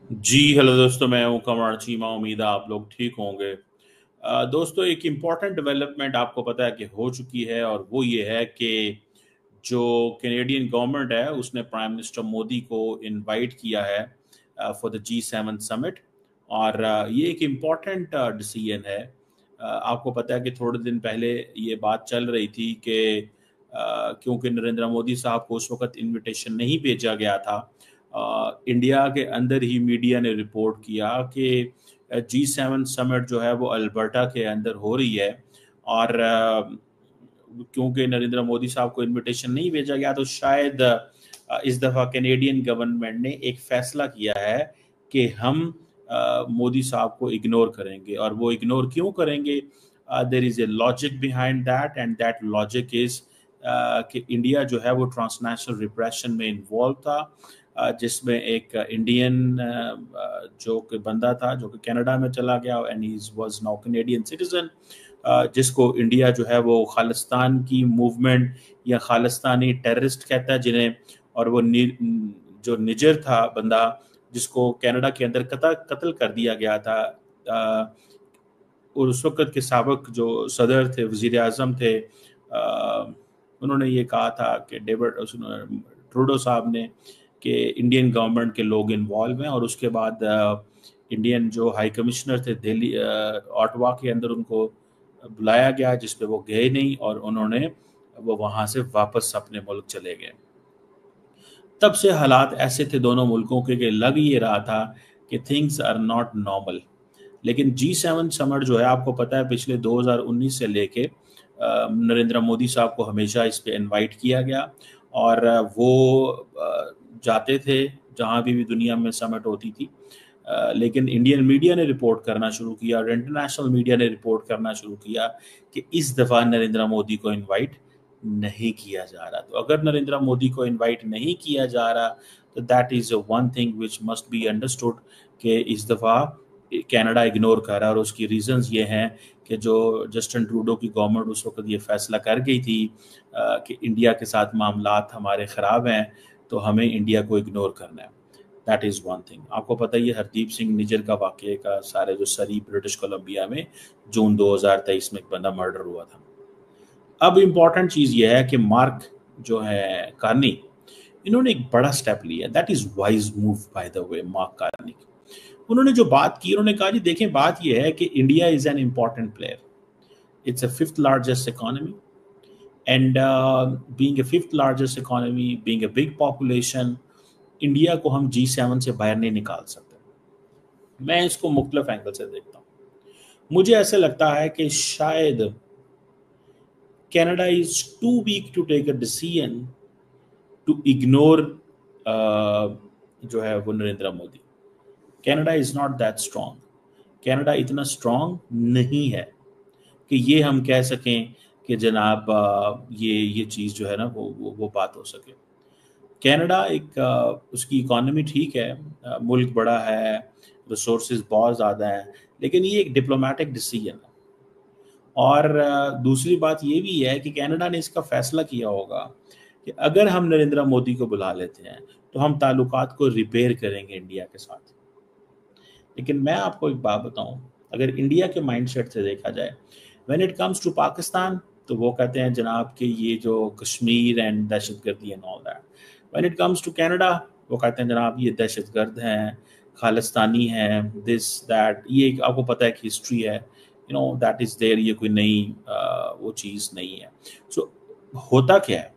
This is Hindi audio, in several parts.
जी हेलो दोस्तों, मैं हूं कमर चीमा। उम्मीद है आप लोग ठीक होंगे। दोस्तों, एक इम्पॉर्टेंट डेवलपमेंट आपको पता है कि हो चुकी है, और वो ये है कि जो कैनेडियन गवर्नमेंट है उसने प्राइम मिनिस्टर मोदी को इनवाइट किया है फॉर द G7 समिट। और ये एक इम्पॉर्टेंट डिसीजन है। आपको पता है कि थोड़े दिन पहले ये बात चल रही थी कि क्योंकि नरेंद्र मोदी साहब को उस वक्त इनविटेशन नहीं भेजा गया था, इंडिया के अंदर ही मीडिया ने रिपोर्ट किया कि G7 समिट जो है वो अल्बर्टा के अंदर हो रही है। और क्योंकि नरेंद्र मोदी साहब को इनविटेशन नहीं भेजा गया, तो शायद इस दफ़ा कैनेडियन गवर्नमेंट ने एक फैसला किया है कि हम मोदी साहब को इग्नोर करेंगे। और वो इग्नोर क्यों करेंगे? There is a logic behind that, and that logic is कि इंडिया जो है वो ट्रांसनेशनल रिप्रेशन में इन्वॉल्व था, जिसमें एक इंडियन जो कि बंदा था जो कि कनाडा में चला गया, and he was now Canadian citizen, जिसको इंडिया जो है वो खालिस्तान की मूवमेंट या खालिस्तानी टेररिस्ट कहता है जिन्हें। और वो जो निजर था बंदा, जिसको कनाडा के अंदर कत्ल कर दिया गया था। और उस वक्त के साबिक जो सदर थे, वजीर आजम थे, उन्होंने ये कहा था कि डेविड ट्रूडो साहब ने कि इंडियन गवर्नमेंट के लोग इन्वॉल्व हैं। और उसके बाद इंडियन जो हाई कमिश्नर थे दिल्ली ऑटवा के अंदर, उनको बुलाया गया, जिस पे वो गए नहीं, और उन्होंने वो वहाँ से वापस अपने मुल्क चले गए। तब से हालात ऐसे थे दोनों मुल्कों के कि लग ये रहा था कि थिंग्स आर नॉट नॉर्मल। लेकिन G7 समिट जो है, आपको पता है, पिछले 2019 से लेके नरेंद्र मोदी साहब को हमेशा इस पे इनवाइट किया गया। और वो जाते थे जहाँ भी दुनिया में समिट होती थी। लेकिन इंडियन मीडिया ने रिपोर्ट करना शुरू किया, और इंटरनेशनल मीडिया ने रिपोर्ट करना शुरू किया कि इस दफ़ा नरेंद्र मोदी को इनवाइट नहीं किया जा रहा। तो अगर नरेंद्र मोदी को इनवाइट नहीं किया जा रहा, तो that is one thing which must be understood कि इस दफ़ा कनाडा इग्नोर कर रहा है। और उसकी रीजंस ये हैं कि जो जस्टिन ट्रूडो की गवर्नमेंट उस वक्त ये फैसला कर गई थी कि इंडिया के साथ मामलात हमारे ख़राब हैं, तो हमें इंडिया को इग्नोर करना है। That is one thing. आपको पता ही है हरदीप सिंह निज्जर का वाक़े का, सारे जो सरी ब्रिटिश कोलंबिया में जून 2023 में एक बंदा मर्डर हुआ था। अब इम्पॉर्टेंट चीज़ ये है कि मार्क जो है कार्नी, इन्होंने एक बड़ा स्टेप लिया। That is wise move by the way, mark Carney. उन्होंने जो बात की, उन्होंने कहा जी देखें, बात यह है कि India is an important player. It's a fifth largest economy, and being a fifth largest economy, being a big population, India को हम G7 से बाहर नहीं निकाल सकते। मैं इसको मुख्तलिफ एंगल से देखता हूँ। मुझे ऐसे लगता है कि शायद Canada is too weak to take a decision to ignore जो है वो Narendra Modi. Canada is not that strong. Canada इतना स्ट्रांग नहीं है कि ये हम कह सकें कि जनाब ये चीज़ जो है ना वो बात हो सके। कनाडा एक उसकी इकॉनमी ठीक है, मुल्क बड़ा है, रिसोर्सेज बहुत ज़्यादा हैं, लेकिन ये एक डिप्लोमेटिक डिसीजन है। और दूसरी बात ये भी है कि कनाडा ने इसका फैसला किया होगा कि अगर हम नरेंद्र मोदी को बुला लेते हैं तो हम ताल्लुकात को रिपेयर करेंगे इंडिया के साथ। लेकिन मैं आपको एक बात बताऊं, अगर इंडिया के माइंडसेट से देखा जाए, when it comes to Pakistan, तो वो कहते हैं जनाब कि ये जो कश्मीर एंड दहशतगर्दी and all that. When it comes to Canada, वो कहते हैं जनाब ये दहशतगर्द हैं, खालिस्तानी हैं, दिस दैट। ये एक आपको पता है कि हिस्ट्री है, you know that is there. ये कोई नई वो चीज़ नहीं है। सो होता क्या है,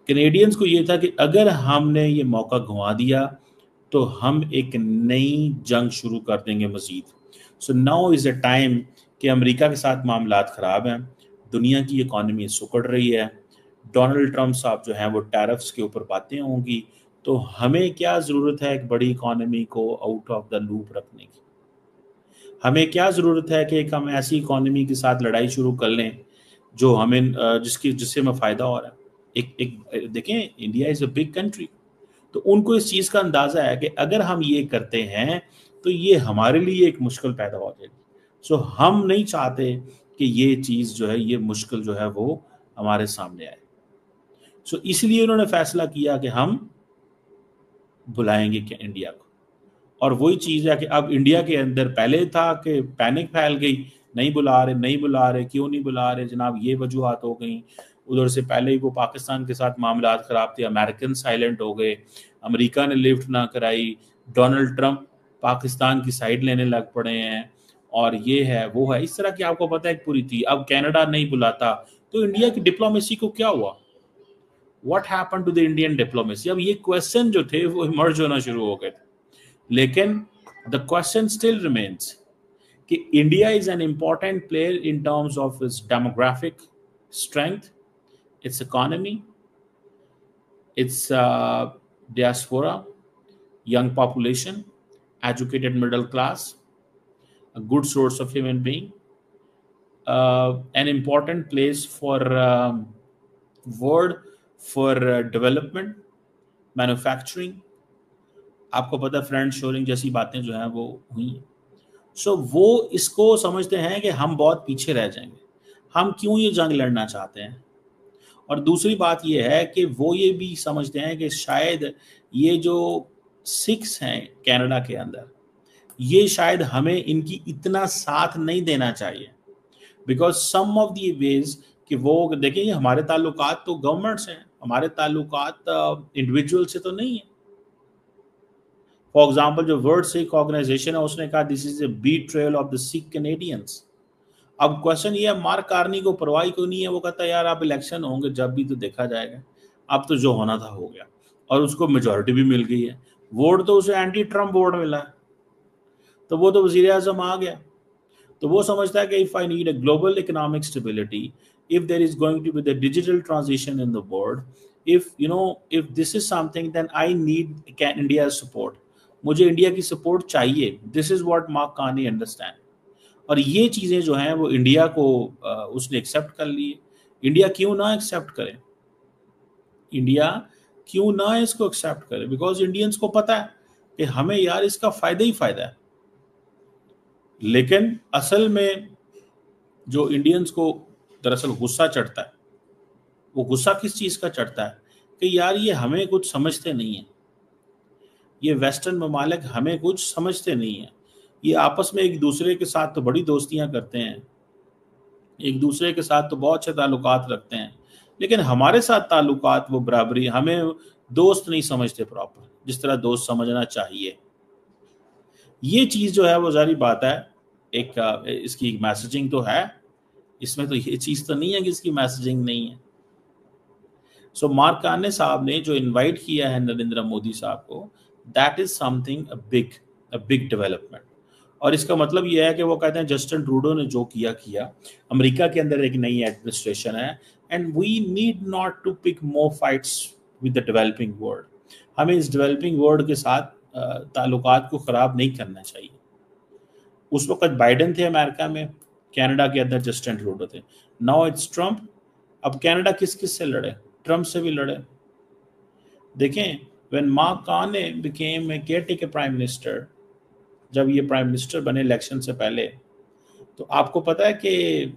कैनेडियंस को ये था कि अगर हमने ये मौका गंवा दिया तो हम एक नई जंग शुरू कर देंगे Majeed. So now is a time कि अमेरिका के साथ मामलात ख़राब हैं, दुनिया की इकॉनमी सुकड़ रही है, डोनाल्ड ट्रंप साहब जो हैं वो टैरिफ्स के ऊपर बातें होंगी, तो हमें क्या ज़रूरत है एक बड़ी इकॉनमी को आउट ऑफ द लूप रखने की? हमें क्या ज़रूरत है कि एक हम ऐसी इकॉनमी के साथ लड़ाई शुरू कर लें जो हमें जिससे हमें फ़ायदा हो रहा है? एक देखें, India is a big country, तो उनको इस चीज़ का अंदाज़ा है कि अगर हम ये करते हैं तो ये हमारे लिए एक मुश्किल पैदा हो जाएगी। सो हम नहीं चाहते कि ये चीज़ जो है, ये मुश्किल जो है वो हमारे सामने आए। सो इसलिए उन्होंने फैसला किया कि हम बुलाएंगे क्या इंडिया को। और वही चीज़ है कि अब इंडिया के अंदर पहले था कि पैनिक फैल गई, नहीं बुला रहे, नहीं बुला रहे, क्यों नहीं बुला रहे जनाब, ये वजूहात हो गई। उधर से पहले ही वो पाकिस्तान के साथ मामला ख़राब थे, अमेरिकन साइलेंट हो गए, अमेरिका ने लिफ्ट ना कराई, डोनाल्ड ट्रंप पाकिस्तान की साइड लेने लग पड़े हैं, और ये है वो है, इस तरह की आपको पता है पूरी थी। अब कनाडा नहीं बुलाता तो इंडिया की डिप्लोमेसी को क्या हुआ? What happened to the Indian diplomacy? अब ये क्वेश्चन जो थे वो इमर्ज होना शुरू हो गए थे, लेकिन द क्वेश्चन स्टिल रिमेन्स कि India is an important player in terms of its demographic strength, its economy, its diaspora, young population, educated middle class, a good source of human being, an important place for world for development, manufacturing. आपको पता है फ्रेंड शोरिंग जैसी बातें जो हैं वो हुई। सो वो इसको समझते हैं कि हम बहुत पीछे रह जाएंगे, हम क्यों ये जंग लड़ना चाहते हैं। और दूसरी बात ये है कि वो ये भी समझते हैं कि शायद ये जो सिख्स हैं कनाडा के अंदर, ये शायद हमें इनकी इतना साथ नहीं देना चाहिए, because some of the ways कि वो देखें हमारे ताल्लुकात तो गवर्नमेंट से हैं, हमारे ताल्लुकात इंडिविजुअल से तो नहीं है। फॉर एग्जाम्पल जो वर्ल्ड सिख ऑर्गेनाइजेशन है उसने कहा this is a betrayal of the Sikh Canadians. अब क्वेश्चन ये है, मार्क कार्नी को परवाही क्यों नहीं है? वो कहता है यार अब इलेक्शन होंगे जब भी तो देखा जाएगा, अब तो जो होना था हो गया, और उसको मेजोरिटी भी मिल गई है, वोट तो उसे एंटी ट्रम्प वोट मिला है, तो वो तो वजीर आजम आ गया। तो वो समझता है कि if I need a global economic stability, if there is going to be the digital transition in the world, if this is something, then I need India's support, मुझे इंडिया की सपोर्ट चाहिए। This is what mark Carney understand. और ये चीज़ें जो हैं वो इंडिया को उसने एक्सेप्ट कर ली है। इंडिया क्यों ना एक्सेप्ट करे? इंडिया क्यों ना इसको एक्सेप्ट करे? बिकॉज इंडियंस को पता है कि हमें यार इसका फायदा ही फायदा है। लेकिन असल में जो इंडियंस को दरअसल गुस्सा चढ़ता है, वो गुस्सा किस चीज़ का चढ़ता है कि यार ये हमें कुछ समझते नहीं है, ये वेस्टर्न ममालिक हमें कुछ समझते नहीं है, ये आपस में एक दूसरे के साथ तो बड़ी दोस्तियां करते हैं, एक दूसरे के साथ तो बहुत अच्छे ताल्लुकात रखते हैं, लेकिन हमारे साथ ताल्लुकात वो बराबरी, हमें दोस्त नहीं समझते प्रॉपर जिस तरह दोस्त समझना चाहिए। ये चीज़ जो है वो जारी बात है, एक इसकी मैसेजिंग तो है, इसमें तो ये चीज़ तो नहीं है कि इसकी मैसेजिंग नहीं है। सो मार्क कार्ने साहब ने जो इनवाइट किया है नरेंद्र मोदी साहब को, that is something a big development. और इसका मतलब ये है कि वो कहते हैं जस्टिन ट्रूडो ने जो किया, अमेरिका के अंदर एक नई एडमिनिस्ट्रेशन है, and we need not to pick more fights with the developing world. हमें इस डेवलपिंग वर्ल्ड के साथ ताल्लुकात को ख़राब नहीं करना चाहिए। उस वक्त बाइडेन थे अमेरिका में, कनाडा के अंदर जस्टिन ट्रूडो थे, नाउ इट्स ट्रम्प। अब कनाडा किस किस से लड़े? ट्रम्प से भी लड़े। देखें, when Mark Carney became a caretaker prime minister, जब ये प्राइम मिनिस्टर बने इलेक्शन से पहले, तो आपको पता है कि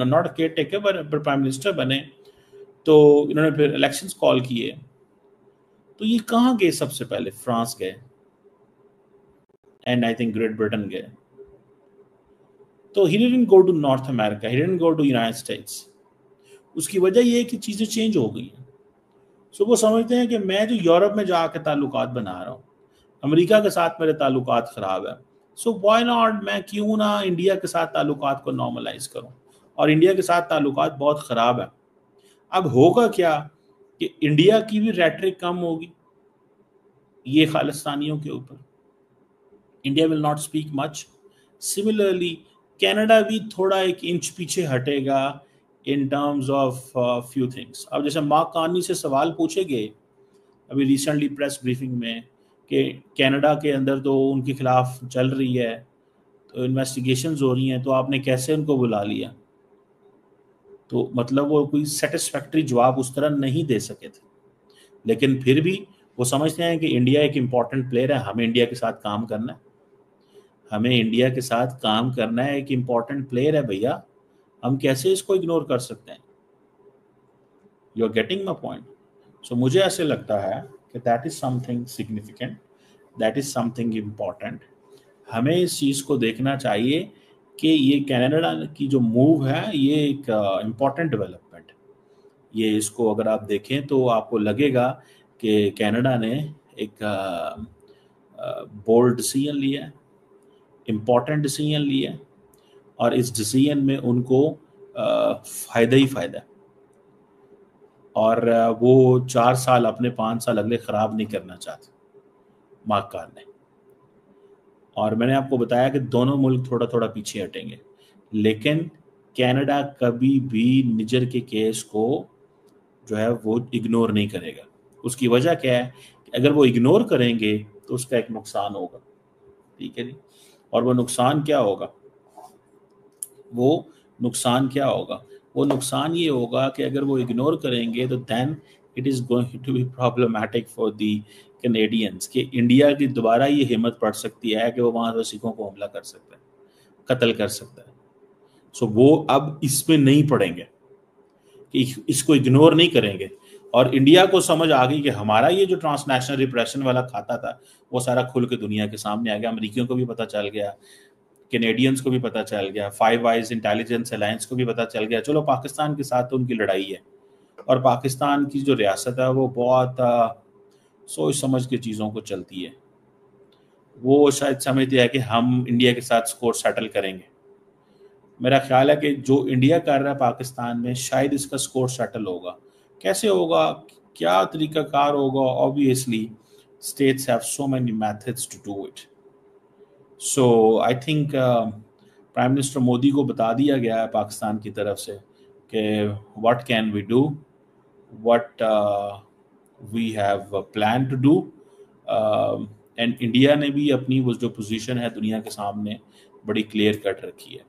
नॉट केयरटेकर पर प्राइम मिनिस्टर बने, तो इन्होंने फिर इलेक्शंस कॉल किए, तो ये कहाँ गए? सबसे पहले फ्रांस गए, and I think Great Britain गए। तो he didn't go to North America, he didn't go to United States. उसकी वजह ये है कि चीज़ें चेंज हो गई हैं। सो वो समझते हैं कि मैं जो यूरोप में जाकर ताल्लुकात बना रहा हूँ, अमेरिका के साथ मेरे ताल्लुकात ख़राब है, सो व्हाई नॉट, मैं क्यों ना इंडिया के साथ ताल्लुकात को नॉर्मलाइज करूँ, और इंडिया के साथ ताल्लुकात बहुत ख़राब है। अब होगा क्या कि इंडिया की भी रेटरिक कम होगी ये खालिस्तानियों के ऊपर, India will not speak much. Similarly Canada भी थोड़ा एक इंच पीछे हटेगा in terms of few things. अब जैसे मार्क कार्नी से सवाल पूछे गए अभी रिसेंटली प्रेस ब्रीफिंग में कि कनाडा के अंदर तो उनके खिलाफ चल रही है, तो इन्वेस्टिगेशंस हो रही हैं, तो आपने कैसे उनको बुला लिया? तो मतलब वो कोई सेटिस्फैक्ट्री जवाब उस तरह नहीं दे सके थे, लेकिन फिर भी वो समझते हैं कि इंडिया एक इम्पॉर्टेंट प्लेयर है, हमें इंडिया के साथ काम करना है, हमें इंडिया के साथ काम करना है, एक इम्पॉर्टेंट प्लेयर है भैया, हम कैसे इसको इग्नोर कर सकते हैं? You are getting my point? So मुझे ऐसे लगता है कि that is something significant, that is something important. हमें इस चीज़ को देखना चाहिए कि ये कनाडा की जो मूव है ये एक इम्पॉर्टेंट डेवलपमेंट। ये इसको अगर आप देखें तो आपको लगेगा कि कनाडा ने एक बोल्ड डिसीजन लिया है, इम्पॉर्टेंट डिसीजन लिया है, और इस डिसीजन में उनको फ़ायदा ही फ़ायदा है। और वो 4 साल अपने 5 साल अगले ख़राब नहीं करना चाहते मार्क कार्ने। और मैंने आपको बताया कि दोनों मुल्क थोड़ा थोड़ा पीछे हटेंगे, लेकिन कनाडा कभी भी निजर के केस को जो है वो इग्नोर नहीं करेगा। उसकी वजह क्या है कि अगर वो इग्नोर करेंगे तो उसका एक नुकसान होगा, ठीक है जी। और वो नुकसान क्या होगा? वो नुकसान क्या होगा? वो नुकसान ये होगा कि अगर वो इग्नोर करेंगे तो then it is going to be problematic for the Canadians कि इंडिया की दोबारा ये हिम्मत पड़ सकती है कि वो वहाँ पर सिखों को हमला कर सकता है, कत्ल कर सकता है। सो वो अब इसमें नहीं पड़ेंगे कि इसको इग्नोर नहीं करेंगे। और इंडिया को समझ आ गई कि हमारा ये जो ट्रांसनेशनल रिप्रेशन वाला खाता था वो सारा खुल के दुनिया के सामने आ गया। अमेरिकियों को भी पता चल गया, कैनेडियंस को भी पता चल गया, फाइव आइज इंटेलिजेंस अलायंस को भी पता चल गया। चलो पाकिस्तान के साथ तो उनकी लड़ाई है, और पाकिस्तान की जो रियासत है वो बहुत सोच समझ के चीज़ों को चलती है। वो शायद समझती है कि हम इंडिया के साथ स्कोर सेटल करेंगे। मेरा ख्याल है कि जो इंडिया कर रहा है पाकिस्तान में शायद इसका स्कोर सेटल होगा। कैसे होगा, क्या तरीकाकार होगा? Obviously states have so many methods to do it. So I think prime minister Modi को बता दिया गया है पाकिस्तान की तरफ से कि what can we do, what we have plan to do. And India ने भी अपनी वो जो पोजीशन है दुनिया के सामने बड़ी क्लियर कट रखी है।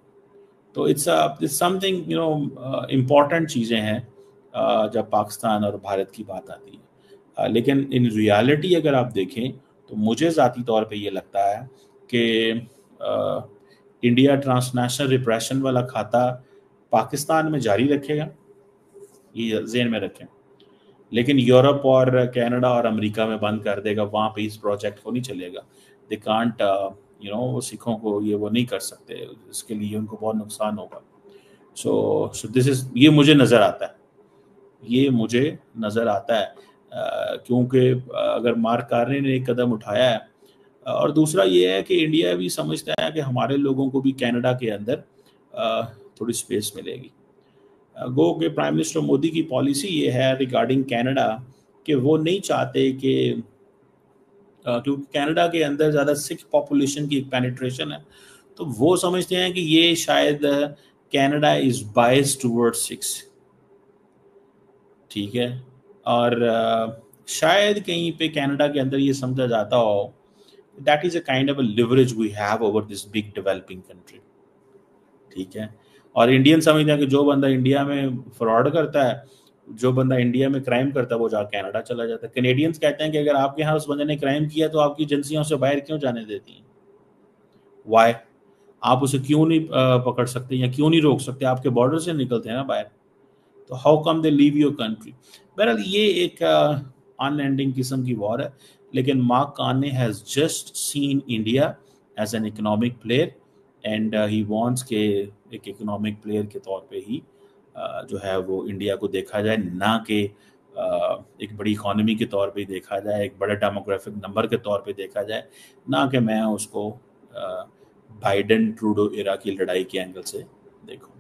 तो इट्स समथिंग इम्पॉर्टेंट चीज़ें हैं जब पाकिस्तान और भारत की बात आती है। लेकिन इन रियलिटी अगर आप देखें तो मुझे ज़ाती तौर पे ये लगता है कि इंडिया ट्रांसनेशनल रिप्रेशन वाला खाता पाकिस्तान में जारी रखेगा, ये जेहन में रखें, लेकिन यूरोप और कनाडा और अमेरिका में बंद कर देगा। वहाँ पे इस प्रोजेक्ट को नहीं चलेगा। दे कांट वो सिखों को वो नहीं कर सकते, इसके लिए उनको बहुत नुकसान होगा। सो दिस इज, ये मुझे नज़र आता है, ये मुझे नज़र आता है क्योंकि अगर मार्क कार्ने ने एक कदम उठाया है, और दूसरा ये है कि इंडिया भी समझता है कि हमारे लोगों को भी कनाडा के अंदर थोड़ी स्पेस मिलेगी। गो के प्राइम मिनिस्टर मोदी की पॉलिसी ये है रिगार्डिंग कनाडा कि वो नहीं चाहते कि क्योंकि कनाडा के अंदर ज़्यादा सिख पॉपुलेशन की एक पेनिट्रेशन है, तो वो समझते हैं कि ये शायद Canada is biased towards six, ठीक है। और शायद कहीं पे कनाडा के अंदर ये समझा जाता हो that is a kind of a leverage we have over this big developing country, ठीक है। और इंडियन समझते हैं कि जो बंदा इंडिया में फ्रॉड करता है, जो बंदा इंडिया में क्राइम करता है, वो जाकर कनाडा चला जाता है। कैनेडियंस कहते हैं कि अगर आपके यहाँ उस बंदे ने क्राइम किया तो आपकी एजेंसियों से बाहर क्यों जाने देती हैं? वाई? आप उसे क्यों नहीं पकड़ सकते या क्यों नहीं रोक सकते? आपके बॉर्डर से निकलते हैं ना बाहर, तो how come they leave your country? बहरहाल ये एक अनएंडिंग किस्म की वॉर है। लेकिन Mark Carney has just seen India as an economic player, and he wants के एक इकोनॉमिक प्लेयर के तौर पे ही जो है वो इंडिया को देखा जाए, ना कि एक बड़ी इकोनॉमी के तौर पे देखा जाए, एक बड़े डेमोग्राफिक नंबर के तौर पे देखा जाए, ना कि मैं उसको बाइडेन ट्रूडो एरा की लड़ाई के एंगल से देखूं।